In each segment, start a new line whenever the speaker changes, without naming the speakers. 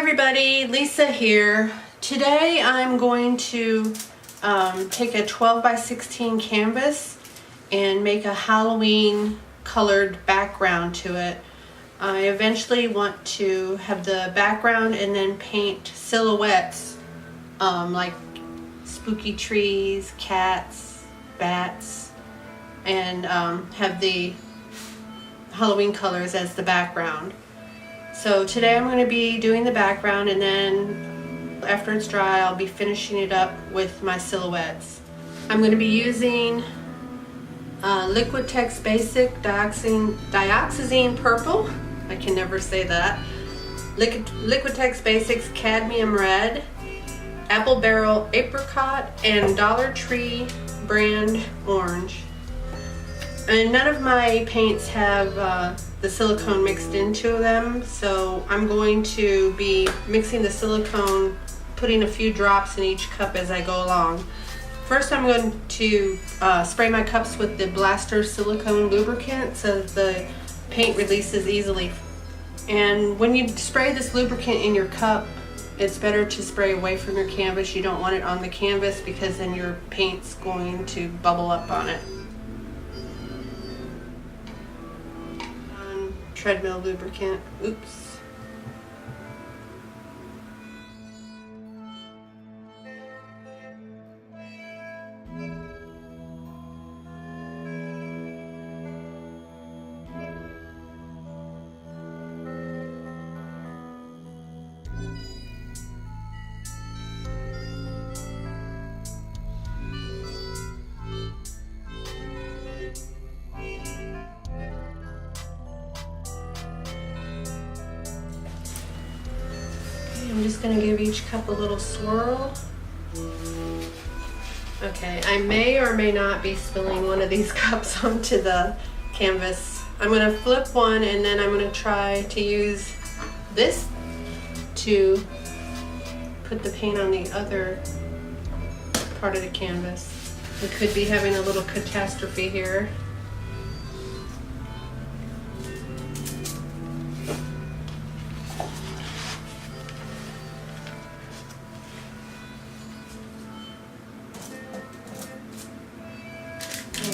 everybody, Lisa here. Today I'm going to take a 12 by 16 canvas and make a Halloween colored background to it. I eventually want to have the background and then paint silhouettes like spooky trees, cats, bats, and have the Halloween colors as the background. So today I'm going to be doing the background, and then after it's dry I'll be finishing it up with my silhouettes. I'm going to be using Liquitex Basic Dioxazine Purple. I can never say that. Liquitex Basics Cadmium Red, Apple Barrel Apricot, and Dollar Tree brand Orange. And none of my paints have the silicone mixed into them, so I'm going to be mixing the silicone, putting a few drops in each cup as I go along. First I'm going to spray my cups with the Blaster silicone lubricant so the paint releases easily. And when you spray this lubricant in your cup, it's better to spray away from your canvas. You don't want it on the canvas because then your paint's going to bubble up on it. Treadmill lubricant. Oops. I'm just going to give each cup a little swirl. Okay, I may or may not be spilling one of these cups onto the canvas. I'm going to flip one, and then I'm going to try to use this to put the paint on the other part of the canvas. We could be having a little catastrophe here.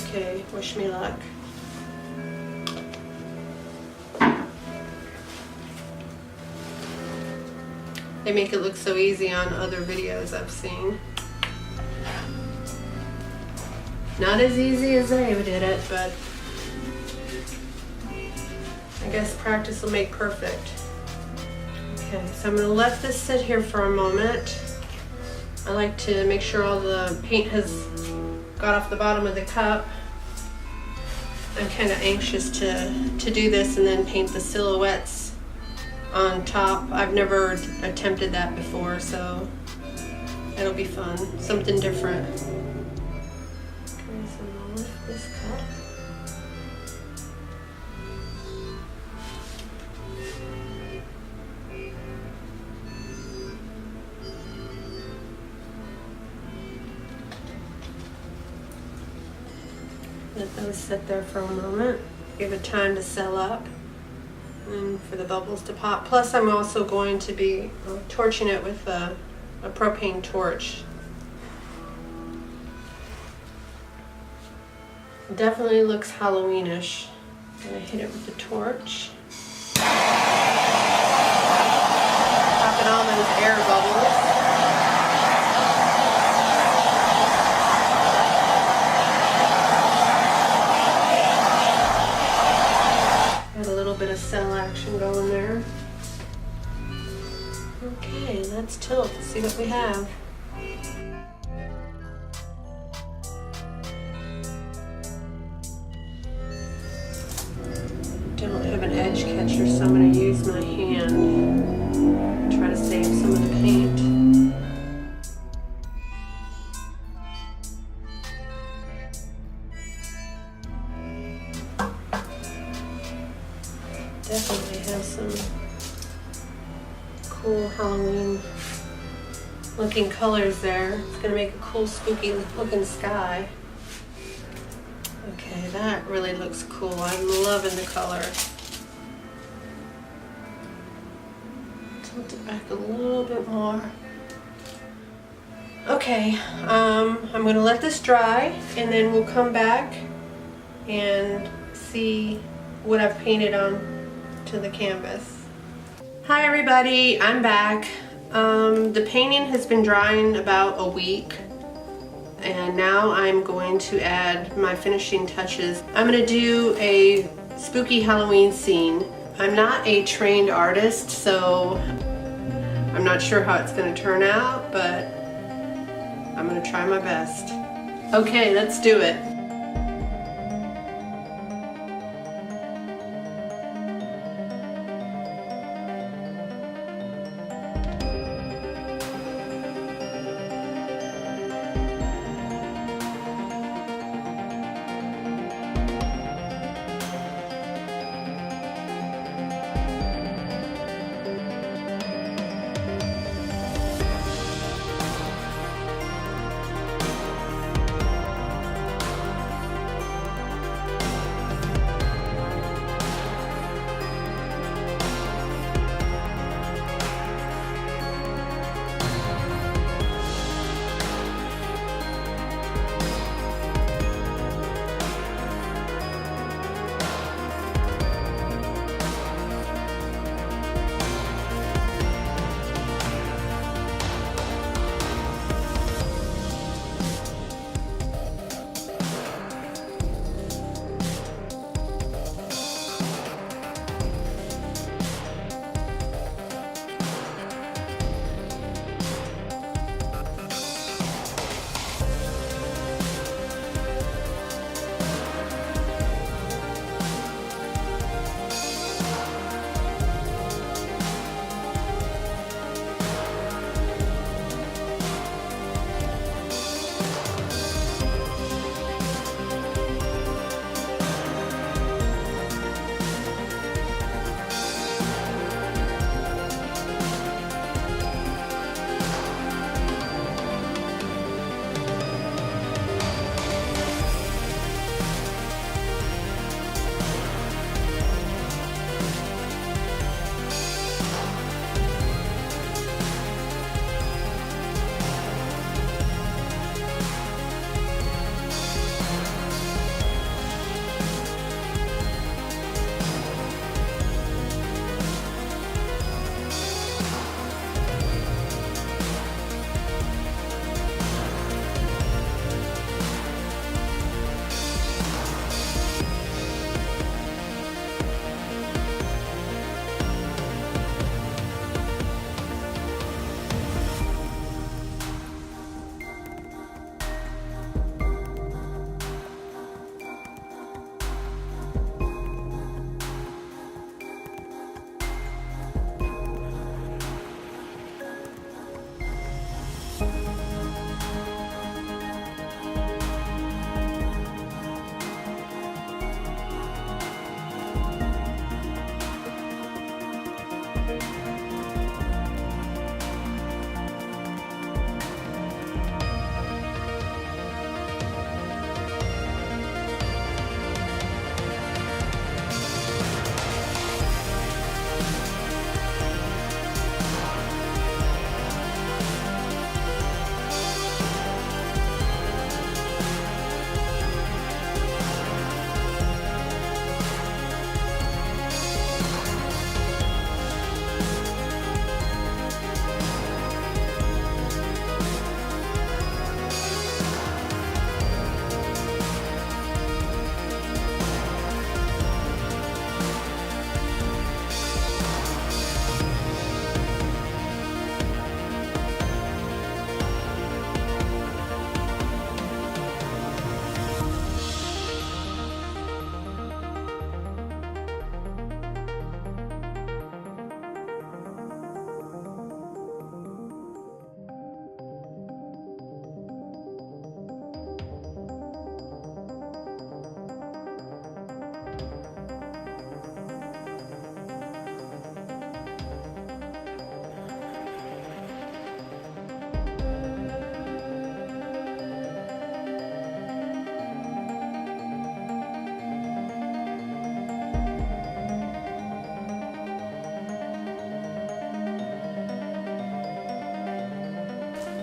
Okay, wish me luck. They make it look so easy on other videos I've seen. Not as easy as I did it, but I guess practice will make perfect. Okay, so I'm going to let this sit here for a moment. I like to make sure all the paint has got off the bottom of the cup. I'm kind of anxious to do this and then paint the silhouettes on top. I've never attempted that before, so it'll be fun, something different. Okay, so I'm gonna lift this cup. Let those sit there for a moment, give it time to settle up and for the bubbles to pop. Plus I'm also going to be torching it with a propane torch. Definitely looks Halloweenish. I'm gonna hit it with the torch. Popping all those air bubbles. Bit of cell action going there. Okay, let's tilt, see what we have. Don't have an edge catcher, so I'm going to use my hand. Try to save some of the paint. Definitely have some cool Halloween looking colors there. It's going to make a cool spooky looking sky. Okay, that really looks cool. I'm loving the color. Tilt it back a little bit more. Okay, I'm gonna let this dry and then we'll come back and see what I've painted on to the canvas. Hi everybody, I'm back. The painting has been drying about a week and now I'm going to add my finishing touches. I'm gonna do a spooky Halloween scene. I'm not a trained artist, so I'm not sure how it's gonna turn out, but I'm gonna try my best. Okay, let's do it.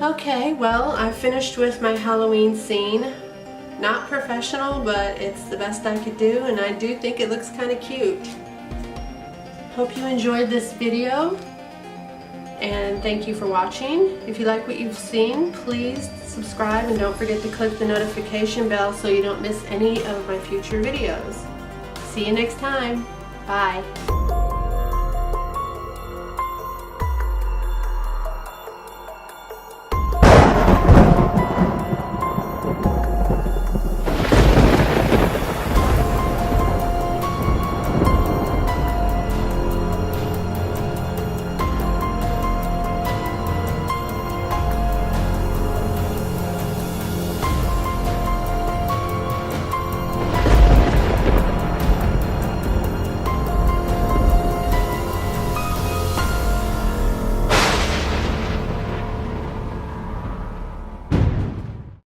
Okay, well, I finished with my Halloween scene. Not professional, but it's the best I could do, and I do think it looks kind of cute. Hope you enjoyed this video, and thank you for watching. If you like what you've seen, please subscribe and don't forget to click the notification bell so you don't miss any of my future videos. See you next time. Bye.